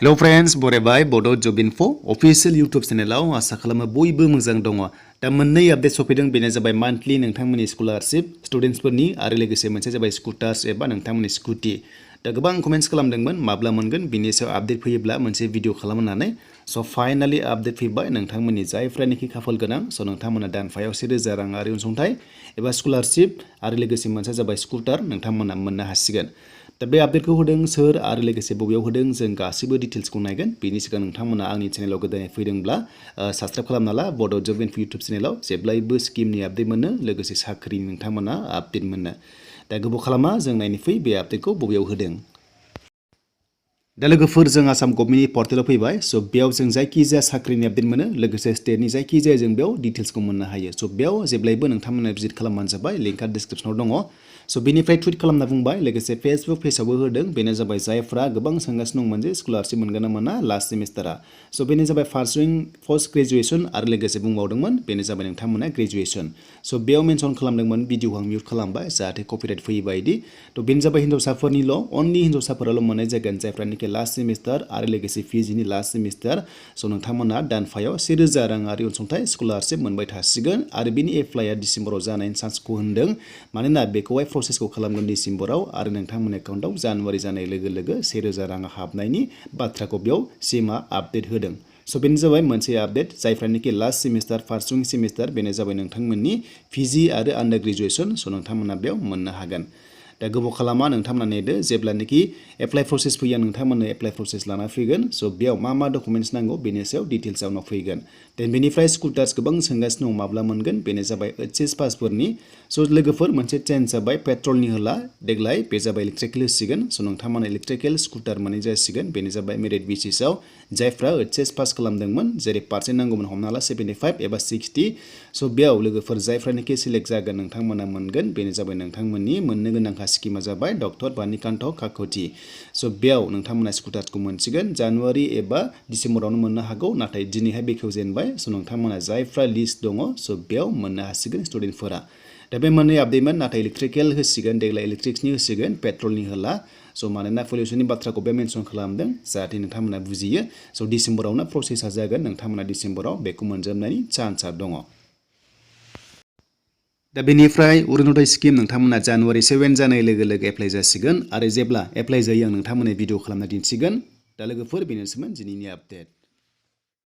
Hello friends, बरायबाय Bodo Job Info official YouTube channel आसा खालामो बयबो मोजां दङ। दा मोननै आपडेट सफैदों बेनो जाबाय मान्थलि नोंथांमोननि स्कलारशिप स्टुडेन्ट्सफोरनि आरो लोगोसे मोनसे जाबाय स्कुटार्स एबा नोंथांमोननि स्कुटि। दा गोबां कमेन्ट्स खालामदोंमोन माब्ला मोनगोन बिनि सायाव आपडेट फैयोब्ला मोनसे भिडिअ खालामनानै स' फाइनाली आपडेट फैबाय नोंथांमोननि जायफ्रानोखि खाफाल गोनां स' नोंथांमोना दानफायाव 1000 राङारि अनसुंथाइ एबा स्कलारशिप आरो लोगोसे मोनसे जाबाय स्कुटार नोंथांमोना मोननो हासिगोन। दा बे आपडेटखौ होदों सोर आरो लोगोसे बबेयाव होदों जों गासिबो डिटेल्सखौ नायगोन। बेनि सिगां नोंथांमोना आंनि चेनेलाव गोदानै फैदोंब्ला साबस्क्राइब खालामना ला बड' जब इनफो इउटुब चेनेलाव जेब्लायबो स्किमनि आपडेट मोनो लोगोसे साख्रिनि नोंथांमोना आपडेट मोनो। दा गोबाव खालामा जों नायनो फै बे आपडेटखौ बबेयाव होदों। दा लोगोफोर जों आसाम गभर्नमेन्टनि पर्टेलाव फैबाय स' बेयाव जों जायखिजाया साख्रिनि आपडेट मोनो लोगोसे स्टेटनि जायखिजाया जों बेयाव डिटेल्सखौ मोननो हायो। स' बेयाव जेब्लायबो नोंथांमोना भिजिट खालामबानो जाबाय लिंकआ डिसक्रिपसनाव दङ। स' बेनिफ्राय टुइट खालामना बुंबाय लोगोसे फेसबुक पेजावबो होदों बेनो जाबाय जायफ्रा गोबां सोंगासिनो दंमोन जे स्कलारशिप मोनगोन ना मोना लास्ट सेमिस्टारा। स' बेनो जाबाय पारसुइं पस्ट ग्रेजुएसन आरो लोगोसे बुंबावदोंमोन बेनो जाबाय नोंथांमोना ग्रेजुएसन। स' बेयाव मेनसन खालामदोंमोन भिडिअखौ आं मिउट खालामबाय जाहाथे कपिराइट फैयै बायदि। थ' बेनो जाबाय हिन्जावसाफोरनिल' अनलि हिन्जावसाफोराल' मोननाय जागोन जायफ्रानोखि लास्ट सेमिस्टार आरो लोगोसे पिजिनि लास्ट सेमिस्टार। स' नोंथांमोना दानफायाव 1000 राङारि अनसुंथाइ स्कलारशिप मोनबाय थासिगोन आरो बिनि एप्लाइआ डिसेम्बराव जानायनि चान्सखौ होनदों मानोना बेखौहाय प्रसेसखौ खालामगोन डिसेम्बराव आरो नोंथांमोननि एकाउन्टआव जानुवारि जानाय लोगो लोगो 1000 रां हाबनायनि बाथ्राखौ बेयाव सिमा आपडेट होदों। स' बेनो जाबाय मोनसे आपडेट जायफ्रानोखि लास्ट सेमिस्टार पारसुइं सेमिस्टार बेनो जाबाय नोंथांमोननि पिजि आरो आन्डार ग्रेजुएसन स' नोंथांमोना बेयाव मोननो हागोन। दा गोबाव खालामा नोंथांमोना नेदो जेब्लानोखि एप्लाइ प्रसेस फैया नोंथांमोननो एप्लाइ प्रसेस लाना फैगोन। स' बेयाव मा डकुमेन्ट्स नांगौ बेनि सायाव डिटेल्सआ उनाव फैगोन। देन बेनिफ्राय स्कुटार्स गोबां सोंगासिनो दं माब्ला मोनगोन बेनो जाबाय HS पासफोरनि। स' लोगोफोर मोनसे चेन्ज जाबाय पेट्रलनि होला देग्लाय बे जाबाय इलेक्ट्रिकेल होसिगोन। स' नोंथांमोना इलेक्ट्रिकेल स्कुटार मोननाय जासिगोन बेनो जाबाय मेरिट बेसिसआव जायफ्रा HS पास खालामदोंमोन जेरै पार्सेन्ट नांगौमोन हमना ला 75 एबा 60। स' बेयाव लोगोफोर जायफ्रानोखि सिलेक्ट जागोन नोंथांमोना मोनगोन बेनो जाबाय नोंथांमोननि मोननो गोनां स्किमा जाबाय डक्टर बानिकान्त काकति। स' बेयाव नोंथांमोना स्कुटारखौ मोनसिगोन जानुवारि एबा डिसेम्बरावनो मोननो हागौ नाथाय दिनैहाय बेखेवजेनबाय। स' नोंथांमोना जायफ्रा लिस्ट दङ स' बेयाव मोननो हासिगोन स्टुडेन्टफोरा। दा बे मोननै आपडेटमोन नाथाय इलेक्ट्रिकेल होसिगोन देग्लाय इलेक्ट्रिक्सनि होसिगोन पेट्रलनि होला। स' मानोना पलिउसननि बाथ्राखौ बे मेनसन खालामदों जाहाथे नोंथांमोना बुजियो। स' डिसेम्बरावनो प्रसेसा जागोन नोंथांमोना डिसेम्बराव बेखौ मोनजोबनायनि चान्सआ दङ। दा बेनिफ्राय अरुणोदय स्किम नोंथांमोना जानुवारि 7 जानाय लोगो लोगो एप्लाइ जासिगोन आरो जेब्ला एप्लाइ जायो आं नोंथांमोननो भिडिअ खालामना दिन्थिगोन। दा लोगोफोर बेनोसैमोन दिनैनि आपडेट।